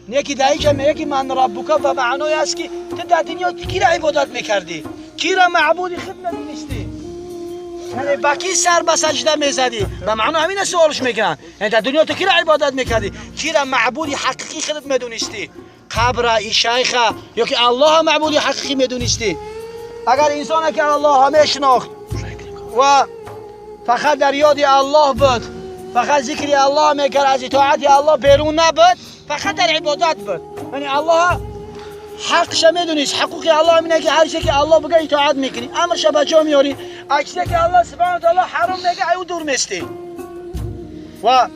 یکی دایی که میگه که من ربک و معنای است که تو در دنیا کی را عبادت میکردی؟ کی را معبودی خدمت می‌نشتی؟ یعنی با کی سر به سجده میزدی؟ به معنا همین سوالش میکنن. یعنی در دنیا تو کی را عبادت میکردی؟ کی را معبودی حقیقی خدمت میدونستی؟ قبر ای شیخ یا که الله معبودی حقیقی میدونستی؟ اگر انسان که الله همه شناخت و فقط در یاد الله بود، فقط ذکر الله میکرد، از اطاعت الله بیرون نبود، فقط در عبادت بود، یعنی الله حقش میدونیست. حقوق الله اینه که هر چی که الله بگه اطاعت میکنی، امرش به جا میاری، اگه که الله سبحانه و تعالی حرام میگه او دور میستی. و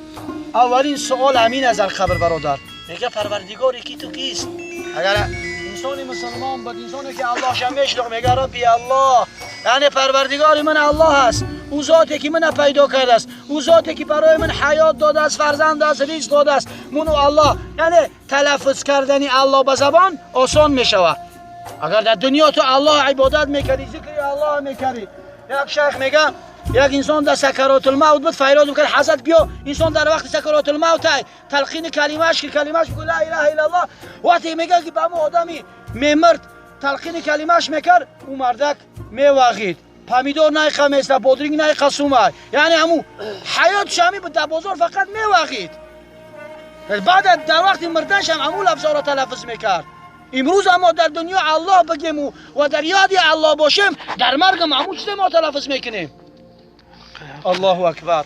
اولین سوال همین از قبر برادر، میگه پروردگاری کی تو کیست؟ اگر انسان مسلمان بود، انسانی که الله شمیش لغ میگه ربی الله، یعنی پروردگار من الله است، او ذاتی که من پیدا کرده است، او ذاتی که برای من حیات داده است، فرزند است، رزق داده است، منو الله. یعنی تلفظ کردن الله به زبان آسان میشود. اگر در دنیا تو الله عبادت میکردی، ذکر الله میکردی، یک شیخ میگه یک انسان در سکرات الموت بود، فریاد میکرد حضرت بیا. انسان در وقت سکرات الموت تلقین کلمه‌اش که کلمه‌اش بگو لا اله الا الله، وقتی میگه که به مو آدمی میمرد تلقین کلمه‌اش میکرد، او مردک میوغید، پامیدور نایخه میسته، بودرینگ نایخه سومه، یعنی همو حیات شامی بود در بازار فقط میوغید. بعد در وقت مردنش هم همو لفظا را تلفظ میکرد. امروز اما در دنیا الله بگیم و در یاد الله باشیم، در مرگم همو چیز ما تلفظ میکنیم. الله اکبر.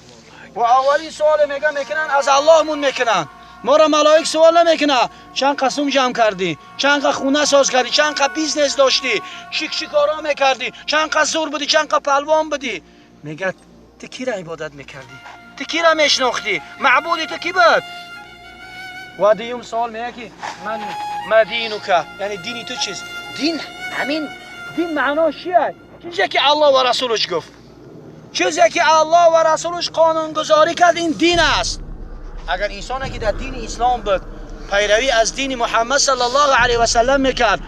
و اولی سوال میکنن از الله مون میکنن، ما را ملائک سوال نمیکنه چند قسم جمع کردی، چند خونه ساز کردی، چند بیزنس داشتی، چی کارا میکردی، چند زور بودی، چند پهلوان بودی. میگه تو کی را عبادت میکردی؟ تو کی را میشناختی؟ معبودی تو کی بود؟ و دیوم سوال میگه که من دینک، یعنی دینی تو چیست؟ دین همین دین معناش چیه؟ چیزی که الله و رسولش گفت، چیزی که الله و رسولش قانون گذاری کرد، این دین است. اگر انسانی که در دین اسلام بود پیروی از دین محمد صلی الله علیه و سلم میکرد،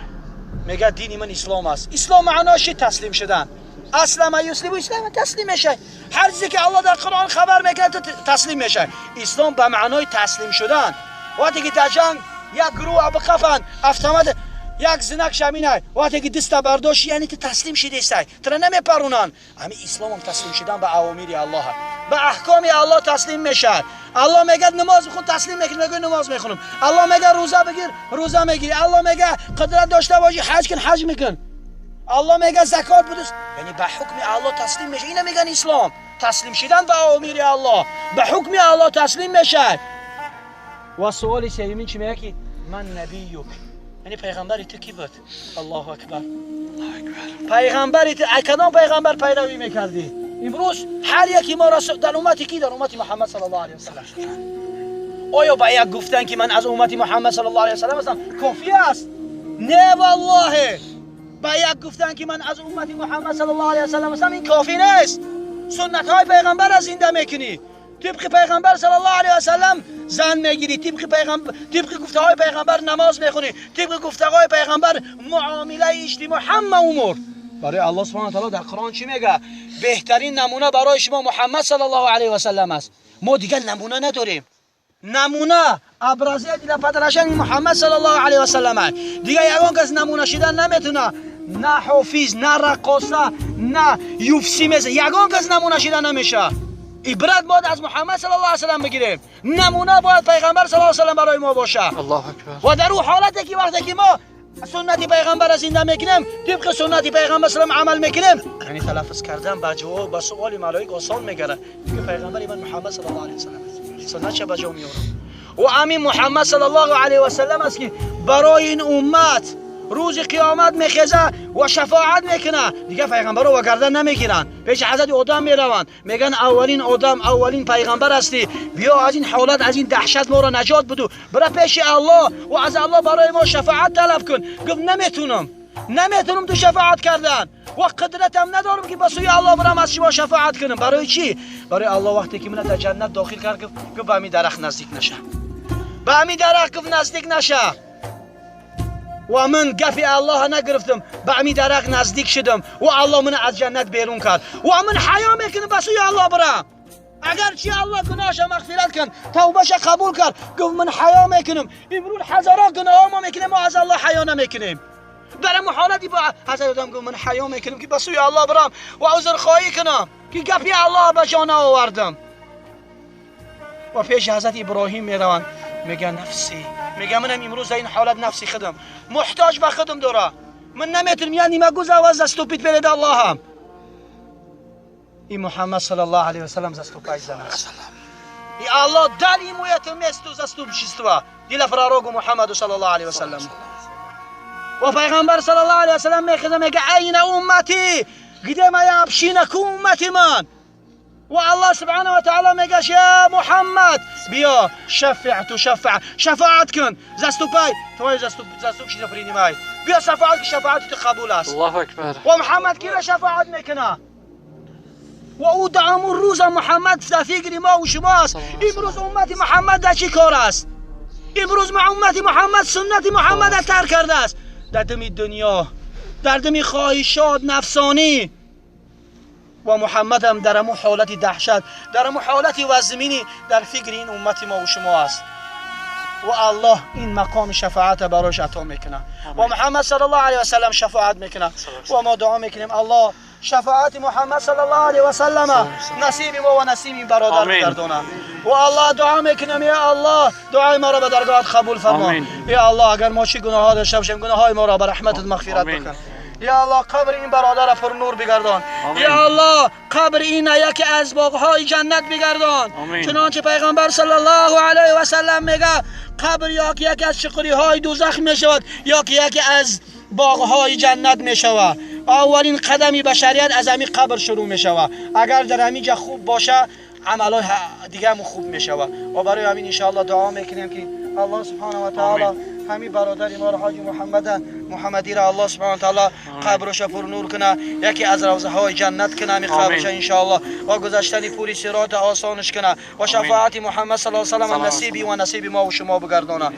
میگه دین من اسلام است. اسلام معناش تسلیم شدن. اسلم یسلم، اسلام تسلیم میشه. هر چیزی که الله در قرآن خبر میکنه تسلیم میشه. اسلام به معنای تسلیم شدن. وقتی که در جنگ یک گروه بقفن افتمد یک زنک شمینه، وقتی که دست برداشت یعنی تو تسلیم شده است، تو نمیپرونن. همین اسلام هم تسلیم شدن به اوامر الله، به احکام الله تسلیم میشه. الله میگه نماز بخون، تسلیم میکنی، میگه نماز میخونم. الله میگه روزه بگیر، روزه میگیری. الله میگه قدرت داشته باشی، حج کن، حج میکن. الله میگه زکات بده، یعنی به حکم الله تسلیم میشه. اینا میگن اسلام، تسلیم شدن به اوامر الله، به حکم الله تسلیم میشه. و سوال سومی چی میگه که من نبیک، یعنی پیغمبری تو کی بود؟ الله اکبر. پیغمبری تو کدام پیغمبر پیروی میکردی؟ امروز هر یکی ما را در امتی کی؟ در امتی محمد صلی الله علیه و سلم. آیا با یک گفتن که من از امتی محمد صلی الله علیه و سلم هستم کافی است؟ نه والله. با یک گفتن که من از امتی محمد صلی الله علیه و سلم هستم این کافی نیست. سنت های پیغمبر را زنده میکنی، طبق پیغمبر صلی الله علیه و سلم زن میگیری، طبق گفته های پیغمبر نماز میخونی، طبق گفته های پیغمبر معامله اجتماع همه امور. برای الله سبحانه و تعالی در قرآن چی میگه؟ بهترین نمونه برای شما محمد صلی الله علیه و سلم است. ما دیگه نمونه نداریم. نمونه ابرزه دیگه پدرشن محمد صلی الله علیه و سلم. دیگه یگان کس نمونه شدن نمیتونه. نه حافظ، نه رقاصه، نه یوفسی میزه، یگان کس نمونه شدن نمیشه. عبرت باید از محمد صلی الله علیه و سلم بگیریم. نمونه باید پیغمبر صلی الله علیه و سلم برای ما باشه. الله اکبر. و در اون حالتی که وقتی که ما سنت پیغمبر را زنده میکنیم، طبق سنت پیغمبر صلی الله علیه و سلم عمل میکنیم، یعنی تلفظ کردن با جواب با سوال ملائک آسان میگره. دیگه پیغمبر من محمد صلی الله علیه و سلم سنت چه با جا میاره. و همین محمد صلی الله علیه و سلم است که برای این امت روز قیامت میخیزه و شفاعت میکنه. دیگه پیغمبرها و گردن نمیگیرن، پیش حضرت آدم میروند، میگن اولین آدم اولین پیغمبر هستی، بیا از این حالت از این دهشت ما را نجات بدو، برو پیش الله و از الله برای ما شفاعت طلب کن. گفت نمیتونم تو شفاعت کردن و قدرتم ندارم که به سوی الله برم از شما شفاعت کنم. برای چی؟ برای الله وقتی که من در جنت داخل کرد گفت به همین درخت نزدیک نشه، به همین درخت گفت نزدیک نشه. و من گفی الله نگرفتم، به همین درخت نزدیک شدم و الله من از جنت بیرون کرد و من حیا میکنم به سوی الله برم. اگر چی الله گناهش مغفرت کن، توبهش قبول کرد، گفت من حیا میکنم. امروز هزاران گناه ما میکنیم، ما از الله حیا نمیکنیم. در محالتی با حضرت آدم گفت من حیا میکنم که به سوی الله برم و عذر خواهی کنم که گپی الله به جا آوردم. و پیش حضرت ابراهیم میروند، میگه نفسی، میگه منم امروز در این حالت نفسی خودم محتاج به خودم داره، من نمیتونم یعنی ما گذاوز استوپید بلد الله هم. این محمد صلی الله علیه و سلم زستوپای زنه. ای الله دلی مویت مستو زستوپ شستوا دیل فراروگ محمد صلی الله علیه و سلم. و پیغمبر صلی الله علیه و سلم میگه این امتی گده ما یابشینه کو امتی من. و الله سبحانه و تعالی میگه یا محمد بیا شفاعت کن زستوپای تو زستوپ چیزا فرینی مای بیا شفاعت که شفاعت تو قبول است. الله اکبر. و محمد کی را شفاعت میکنه و او دامون روز محمد در فکر ما و شماست. امروز امت محمد در چی کار است؟ امروز امت محمد سنت محمد را ترک کرده است. در دم دنیا، در دم خواهشات نفسانی. و محمد هم در امو حالت دهشت، در امو حالت وزمینی در فکر این امت ما و شما است. و الله این مقام شفاعت براش عطا میکنه و محمد صلی الله علیه و سلم شفاعت میکنه و ما دعا میکنیم الله شفاعت محمد صلی الله علیه و سلم نصیب ما و نصیب این برادر بگردونه. و الله دعا میکنیم یا الله دعای ما را به درگاهت قبول فرما. یا الله اگر ما چه گناه ها داشته باشیم گناههای ما را به رحمتت مغفرت بکن. یا الله قبر این برادر را پر نور بگردان. یا الله قبر این یکی از باغهای جنت بگردان. چنانچه پیغمبر صلی الله علیه و سلم میگه قبر یکی از شقری های دوزخ می شود، یکی از باغهای جنت می شود. اولین قدمی بشریت از همین قبر شروع می شود. اگر در همین جا خوب باشه عملای دیگه هم خوب می شود. و برای همین ان شاء الله دعا میکنیم که الله سبحانه و تعالی همین برادر ما حاج محمدی را الله سبحانه و تعالی قبرش پر نور کنه، یکی از روضه های جنت کنه همین قبرش ان شاء الله و گذشتن پوری صراط آسانش کنه و شفاعت محمد صلی الله علیه و سلم نصیبی و نصیب ما و شما بگردانه.